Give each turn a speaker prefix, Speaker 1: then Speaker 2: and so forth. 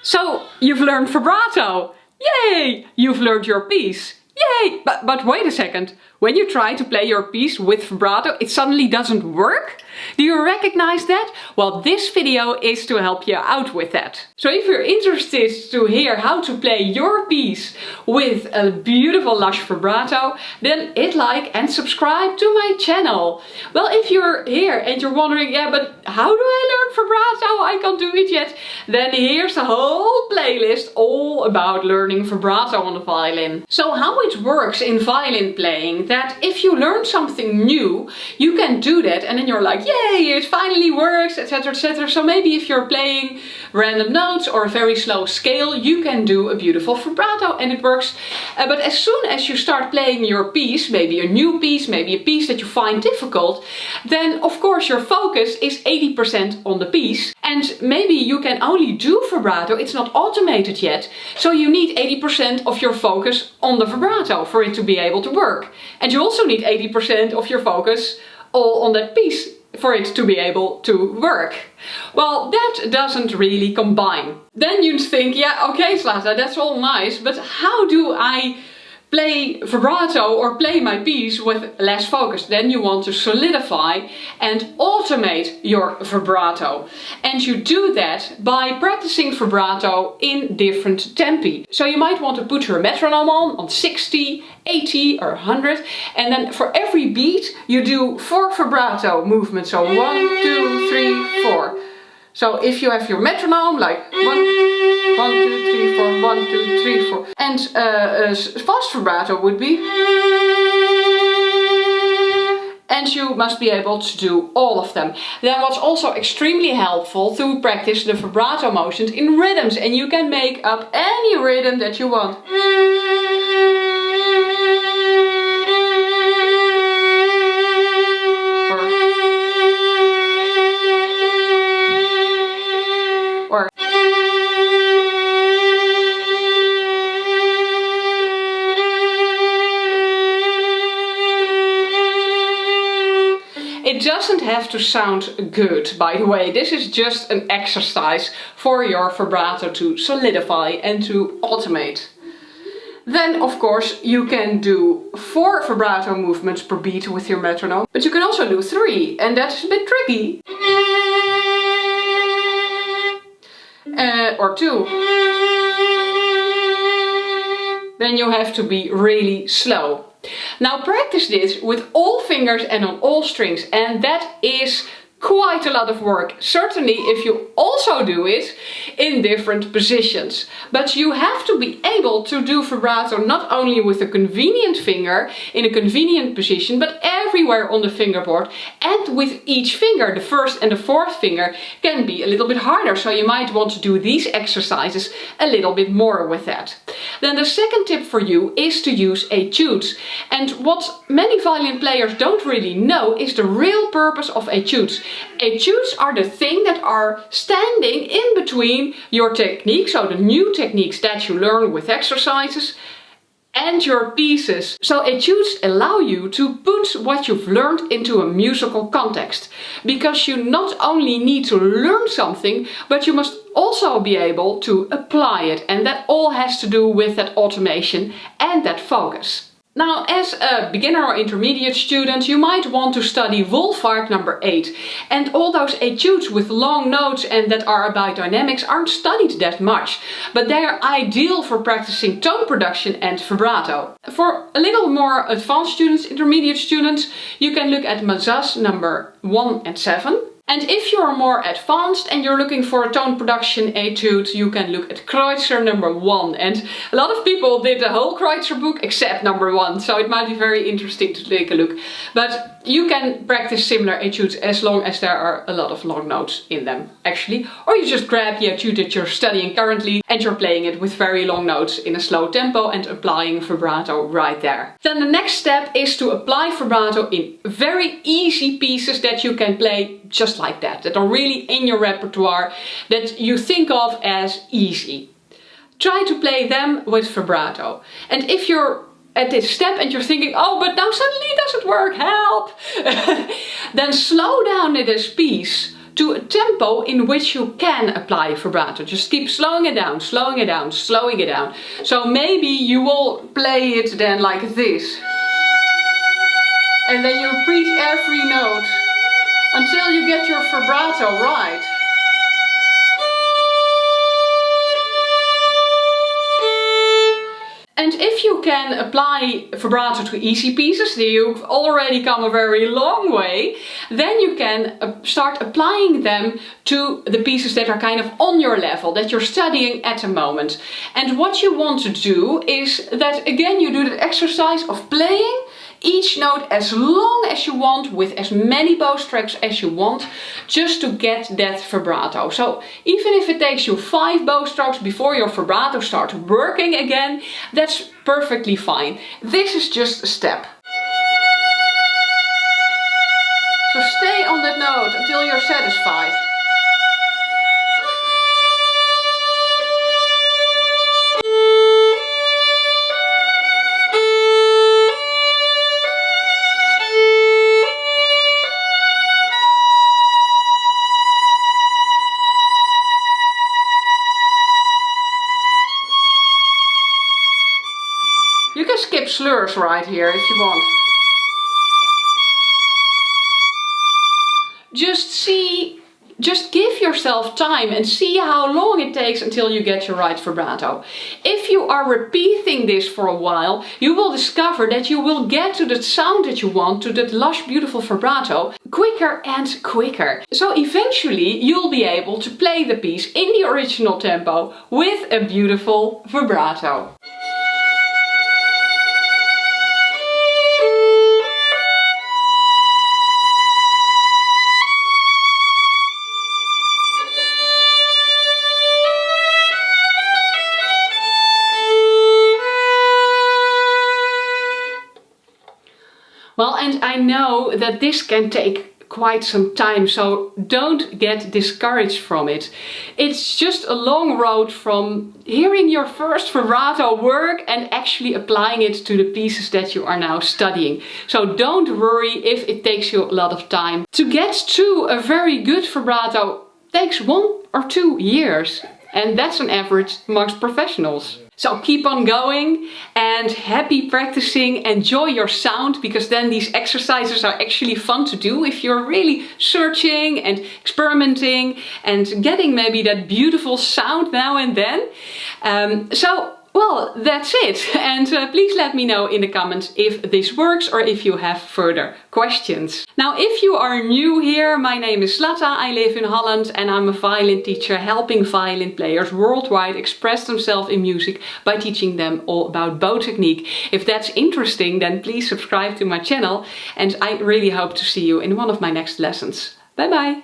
Speaker 1: So, you've learned vibrato! Yay! You've learned your piece! Yay! But wait a second. When you try to play your piece with vibrato, it suddenly doesn't work? Do you recognize that? Well, this video is to help you out with that. So if you're interested to hear how to play your piece with a beautiful lush vibrato, then hit like and subscribe to my channel. Well, if you're here and you're wondering, yeah, but how do I learn vibrato? I can't do it yet. Then here's a whole playlist all about learning vibrato on the violin. So how it works in violin playing, that if you learn something new, you can do that and then you're like, yay, it finally works, etc, etc. So maybe if you're playing random notes or a very slow scale, you can do a beautiful vibrato and it works. But as soon as you start playing your piece, maybe a new piece, maybe a piece that you find difficult, then of course your focus is 80% on the piece. And maybe you can only do vibrato, it's not automated yet, so you need 80% of your focus on the vibrato for it to be able to work. And you also need 80% of your focus all on that piece for it to be able to work. Well, that doesn't really combine. Then you'd think, yeah, okay Zlata, that's all nice, but how do I play vibrato or play my piece with less focus? Then you want to solidify and automate your vibrato. And you do that by practicing vibrato in different tempi. So you might want to put your metronome on 60, 80 or 100, and then for every beat you do 4 vibrato movements. So 1, 2, 3, 4. So if you have your metronome like 1, 2, 3, 4, 1, 2, 3, 4. And fast vibrato would be. And you must be able to do all of them. Then what's also extremely helpful to practice the vibrato motions in rhythms. And you can make up any rhythm that you want. It doesn't have to sound good, by the way. This is just an exercise for your vibrato to solidify and to automate. Then, of course, you can do 4 vibrato movements per beat with your metronome. But you can also do 3, and that's a bit tricky. Or 2. Then you have to be really slow. Now practice this with all fingers and on all strings, and that is quite a lot of work. Certainly if you also do it in different positions. But you have to be able to do vibrato not only with a convenient finger in a convenient position, but everywhere on the fingerboard. And with each finger, the first and the fourth finger, can be a little bit harder. So you might want to do these exercises a little bit more with that. Then the second tip for you is to use etudes. And what many violin players don't really know is the real purpose of etudes. Etudes are the thing that are standing in between your technique, so the new techniques that you learn with exercises, and your pieces. So etudes allow you to put what you've learned into a musical context. Because you not only need to learn something, but you must also be able to apply it. And that all has to do with that automation and that focus. Now, as a beginner or intermediate student, you might want to study Wolfart number 8. And all those etudes with long notes and that are about dynamics aren't studied that much. But they are ideal for practicing tone production and vibrato. For a little more advanced students, intermediate students, you can look at Mazas number 1 and 7. And if you're more advanced and you're looking for a tone production etude, you can look at Kreutzer number 1. And a lot of people did the whole Kreutzer book except number 1, so it might be very interesting to take a look. But you can practice similar etudes as long as there are a lot of long notes in them, actually. Or you just grab the etude that you're studying currently and you're playing it with very long notes in a slow tempo and applying vibrato right there. Then the next step is to apply vibrato in very easy pieces that you can play just like that are really in your repertoire, that you think of as easy. Try to play them with vibrato. And if you're at this step and you're thinking, oh, but now suddenly it doesn't work, help! Then slow down this piece to a tempo in which you can apply vibrato. Just keep slowing it down, slowing it down, slowing it down. So maybe you will play it then like this. And then you repeat every note until you get your vibrato right. And if you can apply vibrato to easy pieces, you've already come a very long way, then you can start applying them to the pieces that are kind of on your level, that you're studying at the moment. And what you want to do is that, again, you do the exercise of playing each note as long as you want, with as many bow strokes as you want, just to get that vibrato. So even if it takes you 5 bow strokes before your vibrato starts working again, that's perfectly fine. This is just a step. So stay on that note until you're satisfied. You can skip slurs right here if you want. Just give yourself time and see how long it takes until you get your right vibrato. If you are repeating this for a while, you will discover that you will get to the sound that you want, to that lush, beautiful vibrato, quicker and quicker. So eventually you'll be able to play the piece in the original tempo with a beautiful vibrato. Well, and I know that this can take quite some time, so don't get discouraged from it. It's just a long road from hearing your first vibrato work and actually applying it to the pieces that you are now studying. So don't worry if it takes you a lot of time. To get to a very good vibrato takes 1 or 2 years, and that's an average amongst professionals. So keep on going and happy practicing, enjoy your sound, because then these exercises are actually fun to do if you're really searching and experimenting and getting maybe that beautiful sound now and then. Well, that's it. And please let me know in the comments if this works or if you have further questions. Now, if you are new here, my name is Zlata, I live in Holland, and I'm a violin teacher helping violin players worldwide express themselves in music by teaching them all about bow technique. If that's interesting, then please subscribe to my channel, and I really hope to see you in one of my next lessons. Bye bye!